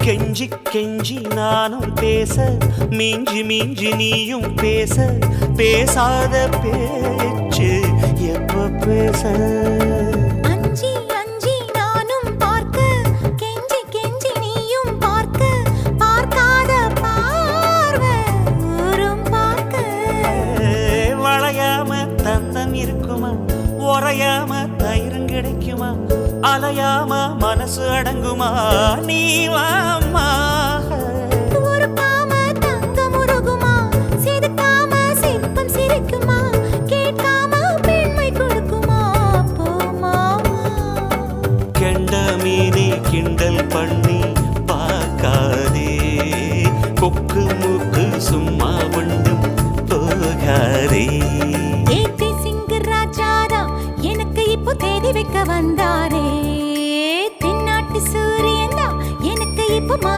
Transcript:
கெஞ்சி கெஞ்சி நானும் பேச மிஞ்சி மிஞ்சி நீயும் பேச பேசாத பேச்சு எப்ப பேச அஞ்சி அஞ்சி நானும் பார்க்க கெஞ்சி கெஞ்சி நீயும் பார்க்க பார்க்காத பார்வை ஊரும் பார்க்க வளையாம தந்தம் இருக்குமா உறையாம தயிரும் கிடைக்குமா அலையாம மனசு அடங்குமா நீ வாம்மா உருக்காம தங்கம் உருகுமா செதுக்காம சிற்பம் சிரிக்குமா கேட்காம பெண்மை கொடுக்குமா போமா கெண்ட மீனே கிண்டல் பண்ணி பார்க்காதே கொக்கு மூக்கு சும்மா ஒன்றும் போகாதே ஏத்தி சிங்கு ராஜாதா எனக்கு இப்போ தேதி வைக்க வந்தாரே தென்னாட்டு சூரியன் தான் எனக்கு இப்போ